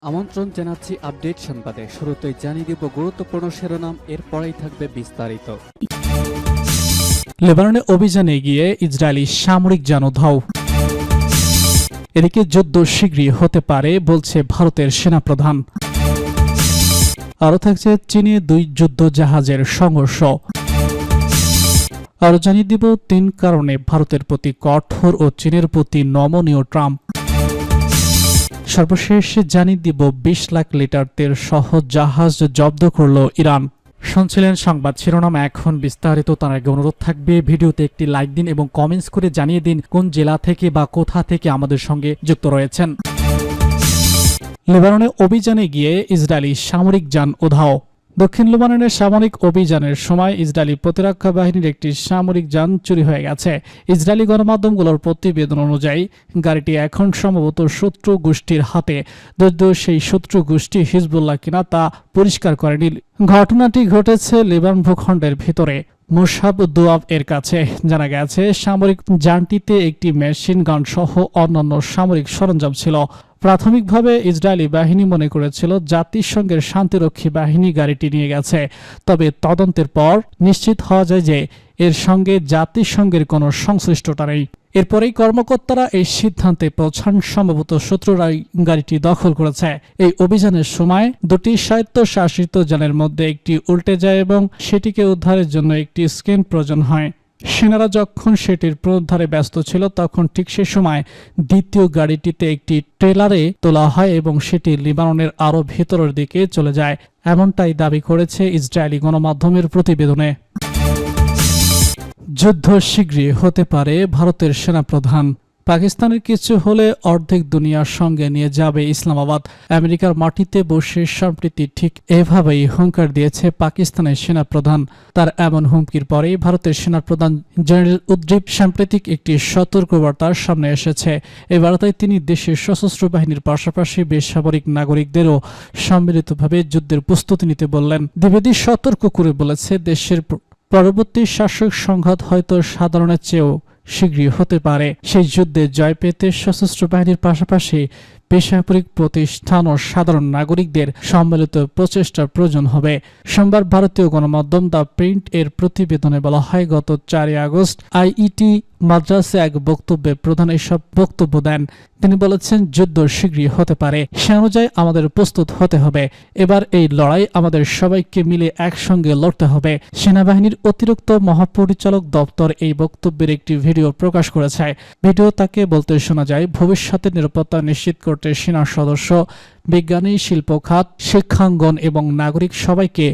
আমন্ত্রণ জানাচ্ছি আপডেট সংবাদে। শুরুতেই জানিয়ে দিব গুরুত্বপূর্ণ শিরোনাম, এরপরেই থাকবে বিস্তারিত। লেবাননে অভিযানে গিয়ে ইসরায়েলি সামরিক যান উধাও। এদিকে যুদ্ধ শীঘ্রই হতে পারে বলছে ভারতের সেনাপ্রধান। আরও থাকছে চীনে 2 যুদ্ধ জাহাজের সংঘর্ষ। আরও জানিয়ে দিব 3 কারণে ভারতের প্রতি কঠোর ও চীনের প্রতি নমনীয় ট্রাম্প। সর্বশেষ জানিয়ে দিব 20 লাখ লিটার তেল সহ জাহাজ জব্দ করল ইরান। শুনছিলেন সংবাদ শিরোনাম, এখন বিস্তারিত। তার আগে অনুরোধ থাকবে ভিডিওতে একটি লাইক দিন এবং কমেন্টস করে জানিয়ে দিন কোন জেলা থেকে বা কোথা থেকে আমাদের সঙ্গে যুক্ত রয়েছেন। লেবাননে অভিযানে গিয়ে ইসরায়েলি সামরিক যান উধাও। দক্ষিণ লেবাননের সামরিক অভিযানের সময় ইসরায়েলি প্রতিরক্ষা বাহিনীর একটি সামরিক যান চুরি হয়ে গেছে। ইসরায়েলি গণমাধ্যমগুলোর প্রতিবেদন অনুযায়ী গাড়িটি এখন সম্ভবত শত্রু গোষ্ঠীর হাতে। যদিও সেই শত্রু গোষ্ঠী হিজবুল্লাহ কিনা তা পরিষ্কার করেনি। ঘটনাটি ঘটেছে লেবানন ভূখণ্ডের ভিতরে মুসাব দোয়াব এর কাছে। জানা গেছে সামরিক যানটিতে একটি মেশিন গান সহ অন্যান্য সামরিক সরঞ্জাম ছিল। প্রাথমিকভাবে ইসরায়েলি বাহিনী মনে করেছিল জাতিসংঘের শান্তিরক্ষী বাহিনী গাড়িটি নিয়ে গেছে। তবে তদন্তের পর নিশ্চিত হওয়া যায় যে এর সঙ্গে জাতিসংঘের কোনো সংশ্লিষ্টতা নেই। এরপরেই কর্মকর্তারা এই সিদ্ধান্তে পৌঁছান সম্ভবত শত্রুরাই গাড়িটি দখল করেছে। এই অভিযানের সময় 2টি স্বায়ত্তশাসিত যানের মধ্যে একটি উল্টে যায় এবং সেটিকে উদ্ধারের জন্য একটি স্ক্রিন প্রয়োজন হয়। সেনারা যখন সেটির পুনরুদ্ধারে ব্যস্ত ছিল তখন ঠিক সে সময় দ্বিতীয় গাড়িটিতে একটি ট্রেলারে তোলা হয় এবং সেটি লেবাননের আরও ভেতরের দিকে চলে যায়, এমনটাই দাবি করেছে ইসরায়েলি গণমাধ্যমের প্রতিবেদনে। যুদ্ধ শীঘ্রই হতে পারে ভারতের সেনাপ্রধান। পাকিস্তানের কিছু হলে অর্ধেক দুনিয়ার সঙ্গে নিয়ে যাবে ইসলামাবাদ। আমেরিকার মাটিতে বসে সম্প্রতি ঠিক এভাবেই হুঙ্কার দিয়েছে পাকিস্তানের সেনাপ্রধান। তার এমন হুমকির পরেই ভারতের সেনাপ্রধান জেনারেল উদ্দীপ সাম্প্রতিক একটি সতর্কবার্তার সামনে এসেছে। এই বার্তায় তিনি দেশের সশস্ত্র বাহিনীর পাশাপাশি বেসামরিক নাগরিকদেরও সম্মিলিতভাবে যুদ্ধের প্রস্তুতি নিতে বললেন। দ্বিবেদী সতর্ক করে বলেছে দেশের পরবর্তী শাসক সংঘাত হয়তো সাধারণের চেয়েও শীঘ্রই হতে পারে। সেই যুদ্ধে জয় পেতে সশস্ত্র বাহিনীর পাশাপাশি বেসামরিক প্রতিষ্ঠান ও সাধারণ নাগরিকদের সম্মিলিত প্রচেষ্টার প্রয়োজন হবে। সোমবার ভারতীয় গণমাধ্যম দ্য প্রিন্ট এর প্রতিবেদনে বলা হয়, গত 4 আগস্ট আইইটি মাদ্রাসে এক বক্তব্যে প্রধান এসব বক্তব্য দেন। তিনি বলেছেন, যুদ্ধ শীঘ্রই হতে পারে, সে অনুযায়ী আমাদের প্রস্তুত হতে হবে। এবার এই লড়াই আমাদের সবাইকে মিলে একসঙ্গে লড়তে হবে। সেনাবাহিনীর অতিরিক্ত মহাপরিচালক দপ্তর এই বক্তব্যের একটি ভিডিও প্রকাশ করেছে। ভিডিও তাকে বলতে শোনা যায়, ভবিষ্যতের নিরাপত্তা নিশ্চিত করতে সেনা সদস্য, বিজ্ঞানী, শিল্প খাত, শিক্ষাঙ্গন এবং নাগরিক সবাইকে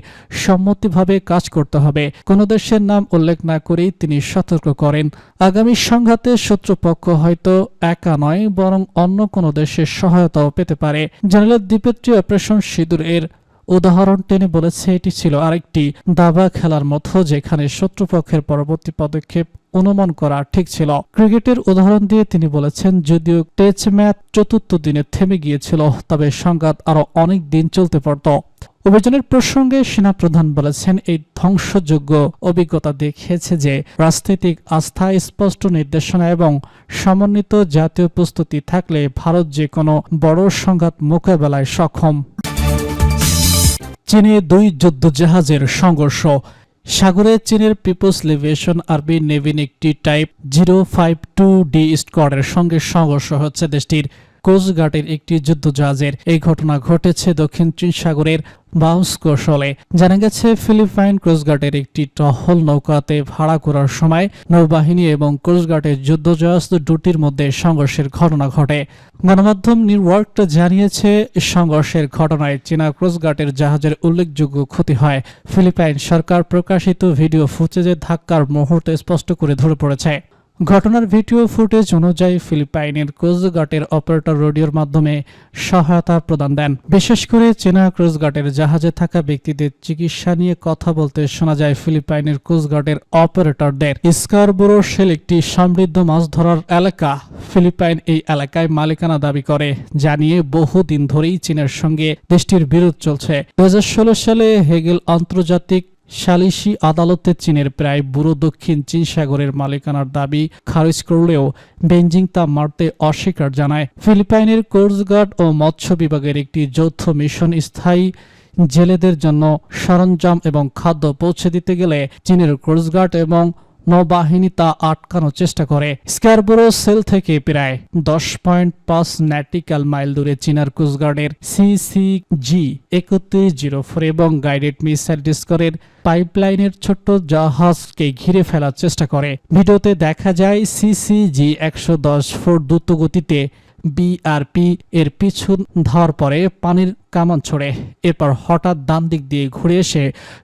সম্মতিভাবে কাজ করতে হবে। কোন দেশের নাম উল্লেখ না করেই তিনি সতর্ক করেন, আগামী সংঘাতে শত্রুপক্ষ হয়তো একা নয় বরং অন্য কোনো দেশের সহায়তাও পেতে পারে। জেনারেল দ্বিপেত্রী অপারেশন সিঁদুর এর উদাহরণ টেনে বলেছে, এটি ছিল আরেকটি দাবা খেলার মতো যেখানে শত্রুপক্ষের পরবর্তী পদক্ষেপ অনুমান করা ঠিক ছিল। ক্রিকেটের উদাহরণ দিয়ে তিনি বলেছেন, যদিও টেস্ট ম্যাচ 4র্থ দিনে থেমে গিয়েছিল, তবে সংঘাত আরো অনেক দিন চলতে পারত। অভিযানের প্রসঙ্গে সেনাপ্রধান বলেছেন, এই ধ্বংসযোগ্য অভিজ্ঞতা দেখিয়েছে যে রাজনৈতিক আস্থা, স্পষ্ট নির্দেশনা এবং সমন্বিত জাতীয় প্রস্তুতি থাকলে ভারত যে কোনো বড় সংঘাত মোকাবেলায় সক্ষম। চীনে 2 যুদ্ধ জাহাজের সংঘর্ষ। সাগরে চীনের পিপলস লিবারেশন আর্মি নেভির একটি টাইপ 052D স্কোয়াডের সঙ্গে সংঘর্ষ হচ্ছে দেশটির কোস্টগার্ডের একটি যুদ্ধজাহাজের। এই ঘটনা ঘটেছে দক্ষিণ চীন সাগরের বাউন্স কৌশলে। জানা গেছে, ফিলিপাইন কোস্টগার্ডের একটি টহল নৌকাতে ভাড়া করার সময় নৌবাহিনী এবং কোস্টগার্ডের যুদ্ধজাহাজ দুটির মধ্যে সংঘর্ষের ঘটনা ঘটে। গণমাধ্যম নিউইয়র্ক জানিয়েছে, সংঘর্ষের ঘটনায় চীনা কোস্টগার্ডের জাহাজের উল্লেখযোগ্য ক্ষতি হয়। ফিলিপাইন সরকার প্রকাশিত ভিডিও ফুটেজে ধাক্কার মুহূর্তে স্পষ্ট করে ধরে পড়েছে। ঘটনার ভিডিও ফুটেজ অনুযায়ী ফিলিপাইনের কোস্টগার্ডের অপারেটর রেডিওর মাধ্যমে সহায়তা প্রদান দেন। বিশেষ করে চীনা কোস্টগার্ডের জাহাজে থাকা ব্যক্তিদের চিকিৎসা নিয়ে কথা বলতে শোনা যায় ফিলিপাইনের কোস্টগার্ডের অপারেটরদের। স্কারবোরো শেল একটি সমৃদ্ধ মাছ ধরার এলাকা। ফিলিপাইন এই এলাকায় মালিকানা দাবি করে, জানিয়ে বহুদিন ধরেই চীনের সঙ্গে দেশটির বিরোধ চলছে। 2016 সালে হেগেল আন্তর্জাতিক সালিসি আদালতে চীনের প্রায় পুরো দক্ষিণ চীন সাগরের মালিকানার দাবি খারিজ করলেও বেইজিং তা মানতে অস্বীকার জানায়। ফিলিপাইনের কোস্টগার্ড ও মৎস্য বিভাগের একটি যৌথ মিশন স্থায়ী জেলেদের জন্য সরঞ্জাম এবং খাদ্য পৌঁছে দিতে গেলে চীনের কোস্টগার্ড এবং নৌবাহিনী তা আটকানোর চেষ্টা করে। স্কারবোরো সেল থেকে প্রায় 10.5 নটিক্যাল মাইল দূরে চীনার কোস্টগার্ডের CCG 3104 এবং গাইডেড মিসাইল ডিস্করের পাইপলাইনের ছোট্ট জাহাজকে ঘিরে ফেলার চেষ্টা করে। ভিডিওতে দেখা যায় CCG 110 ফুট দ্রুত গতিতে BRP এর পিছু ধাওয়ার পরে পানির কামান ছোড়ে, এরপর হঠাৎ ডান দিক দিয়ে ঘুরে এসে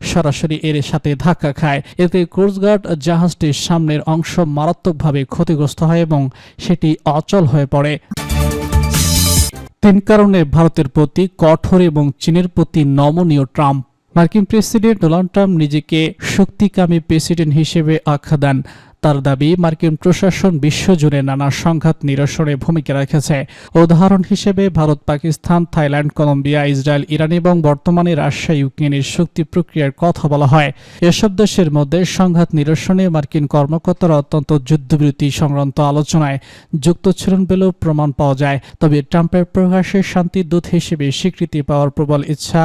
সরাসরি এর সাথে ধাক্কা খায়। এতে কোস্টগার্ড জাহাজটির সামনের অংশ মারাত্মকভাবে ক্ষতিগ্রস্ত হয় এবং সেটি অচল হয়ে পড়ে। 3 কারণে ভারতের প্রতি কঠোর এবং চীনের প্রতি নমনীয় ট্রাম্প। মার্কিন প্রেসিডেন্ট ডোনাল্ড ট্রাম্প নিজেকে শক্তিকামী প্রেসিডেন্ট হিসেবে আখ্যা দেন। তার দাবি, মার্কিন প্রশাসন বিশ্বজুড়ে নানা সংঘাত নিরসনে ভূমিকা রেখেছে। উদাহরণ হিসেবে Bharat, Pakistan, Thailand, Colombia, Israel, Iran এবং বর্তমানে রাশিয়া, ইউক্রেনের শক্তি প্রক্রিয়ার কথা বলা হয়। এসব দেশের মধ্যে সংঘাত নিরসনে মার্কিন কর্মকর্তারা অত্যন্ত যুদ্ধবিরতি সংক্রান্ত আলোচনায় যুক্ত ছিলেন বলেও প্রমাণ পাওয়া যায়। তবে ট্রাম্পের প্রকাশ্যে শান্তির দূত হিসেবে স্বীকৃতি পাওয়ার প্রবল ইচ্ছা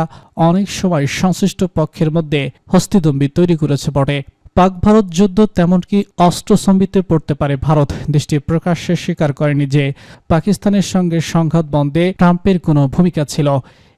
অনেক সময় সংশ্লিষ্ট পক্ষের মধ্যে হস্তিদম্বি তৈরি করেছে বটে। পাক ভারত যুদ্ধ তেমনকি অস্ত্রসম্বিতে পড়তে পারে ভারত। দেশটি প্রকাশ্যে স্বীকার করেনি যে পাকিস্তানের সঙ্গে সংঘাত বন্ধে ট্রাম্পের কোনো ভূমিকা ছিল।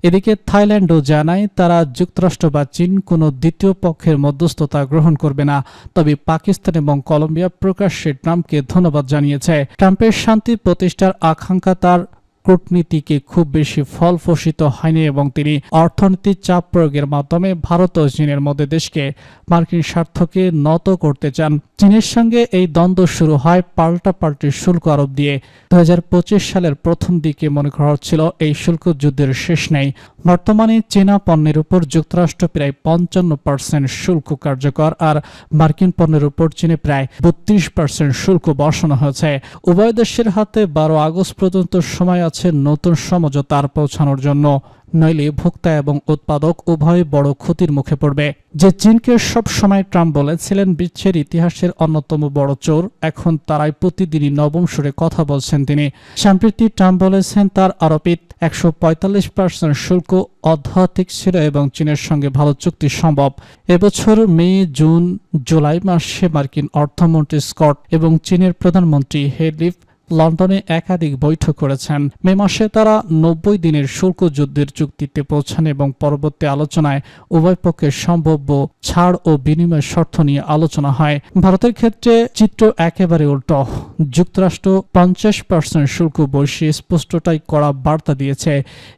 এদিকে থাইল্যান্ডও জানায় তারা যুক্তরাষ্ট্র বা চীন কোনো দ্বিতীয় পক্ষের মধ্যস্থতা গ্রহণ করবে না। তবে পাকিস্তান এবং কলম্বিয়া প্রকাশ্যে ট্রাম্পকে ধন্যবাদ জানিয়েছে। ট্রাম্পের শান্তি প্রতিষ্ঠার আকাঙ্ক্ষা তার কূটনীতিকে খুব বেশি ফলপ্রসূ হয়নি এবং তিনি অর্থনৈতিক চাপ প্রয়োগের মাধ্যমে ভারত ও চীনের মধ্যে দেশকে মার্কিন স্বার্থকে নত করতে চান। চীনের সঙ্গে এই দ্বন্দ্ব শুরু হয় পাল্টাপাল্টি শুল্ক আরোপ দিয়ে। 2025 সালের প্রথম দিকে মনে করা হচ্ছিল এই শুল্ক যুদ্ধের শেষ নেই। বর্তমানে চীনা পণ্যের উপর যুক্তরাষ্ট্র প্রায় 55% শুল্ক কার্যকর, আর মার্কিন পণ্যের উপর চীনে প্রায় 32% শুল্ক বসানো হয়েছে। উভয় দেশের হাতে 12 আগস্ট পর্যন্ত সময় আছে নতুন সমঝোতার পৌঁছানোর জন্য, নইলে ভোক্তা এবং উৎপাদক উভয় বড় ক্ষতির মুখে পড়বে। যে চীনকে সব সময় ট্রাম্প বলেছিলেন বিশ্বের ইতিহাসের অন্যতম বড় চোর, এখন তারাই প্রতিদিনই নবম সুরে কথা বলছেন তিনি। সম্প্রতি ট্রাম্প বলেছেন তার আরোপিত 145% শুল্ক অধ্যাত্মিক ছিল এবং চীনের সঙ্গে ভালো চুক্তি সম্ভব। এবছর মে, জুন, জুলাই মাসে মার্কিন অর্থমন্ত্রী স্কট এবং চীনের প্রধানমন্ত্রী হে লিভ লন্ডনে একাধিক বৈঠক করেছেন। মে মাসে তারা 90 দিনের শুল্ক যুদ্ধের চুক্তিতে পৌঁছান এবং পরবর্তী আলোচনায় উভয় পক্ষের সম্ভাব্য ছাড় ও বিনিময় শর্ত নিয়ে আলোচনা হয়। ভারতের ক্ষেত্রে চিত্র একেবারে উল্টো। যুক্তরাষ্ট্র 50% শুল্ক বসিয়ে স্পষ্টটাই কড়া বার্তা দিয়েছে।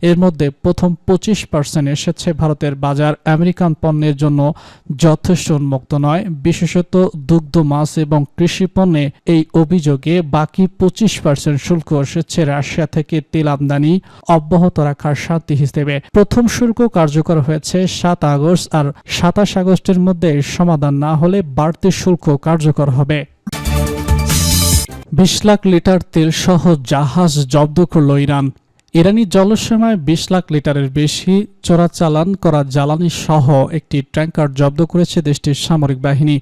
এর মধ্যে প্রথম 25% এসেছে ভারতের বাজার আমেরিকান পণ্যের জন্য যথেষ্ট উন্মুক্ত নয়, বিশেষত দুগ্ধ, মাছ এবং কৃষি পণ্যে। এই অভিযোগে বাকি 25% শুল্ক এসেছে রাশিয়া থেকে তেল আমদানি অব্যাহত রাখার শান্তি হিসেবে। প্রথম শুল্ক কার্যকর হয়েছে 7 আগস্ট, আর 27 আগস্টের মধ্যে সমাধান না হলে বাড়তি শুল্ক কার্যকর হবে। 20 লাখ লিটার তেল সহ জাহাজ জব্দ করল ইরান। ইরানি জলসীমায় 20 লাখ লিটারের বেশি চোরাচালান করা জ্বালানি সহ একটি ট্যাঙ্কার জব্দ করেছে দেশটির সামরিক বাহিনী।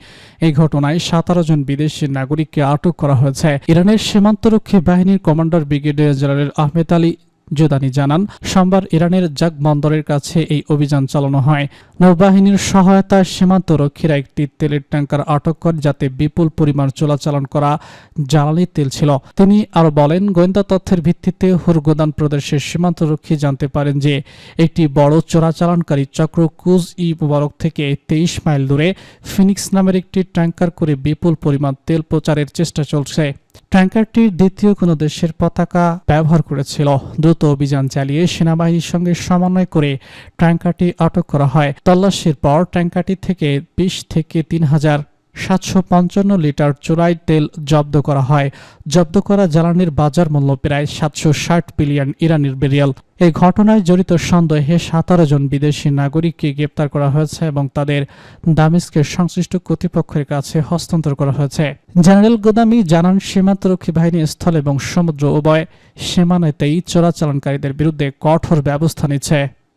এই ঘটনায় 17 জন বিদেশি নাগরিককে আটক করা হয়েছে। ইরানের সীমান্তরক্ষী বাহিনীর commander brigadier general Ahmed Ali জোদানি জানান, সোমবার ইরানের জাক বন্দরের কাছে এই অভিযান চালানো হয়। নৌবাহিনীর সহায়তায় সীমান্তরক্ষীরা একটি তেলের ট্যাঙ্কার আটক করে যাতে বিপুল পরিমাণ চোরাচালান করা জ্বালানি তেল ছিল। তিনি আরো বলেন, গোয়েন্দা তথ্যের ভিত্তিতে হুরগোদান প্রদেশের সীমান্তরক্ষী জানতে পারেন যে একটি বড় চোরাচালানকারী চক্র কুজ-ই-মুবারক থেকে 23 মাইল দূরে ফিনিক্স নামের একটি ট্যাঙ্কার করে বিপুল পরিমাণ তেল প্রচারের চেষ্টা চলছে। ট্যাঙ্কারটি দ্বিতীয় কোনো দেশের পতাকা ব্যবহার করেছিল। দ্রুত অভিযান চালিয়ে সেনাবাহিনীর সঙ্গে সমন্বয় করে ট্যাঙ্কারটি আটক করা হয়। তল্লাশির পর ট্যাঙ্কারটি থেকে 20 থেকে 3,755 লিটার চোরাই তেল জব্দ করা হয়। জব্দ করা জ্বালানির বাজার মূল্য প্রায় 760 বিলিয়ন ইরানি রিয়াল। এই ঘটনায় জড়িত সন্দেহে 17 জন বিদেশি নাগরিককে গ্রেপ্তার করা হয়েছে এবং তাদের দামেস্কের সংশ্লিষ্ট কর্তৃপক্ষের কাছে হস্তান্তর করা হয়েছে। জেনারেল গোদামি জানান, সীমান্তরক্ষী বাহিনী স্থল এবং সমুদ্র উভয় সীমানাতেই চোরাচালানকারীদের বিরুদ্ধে কঠোর ব্যবস্থা নিচ্ছে।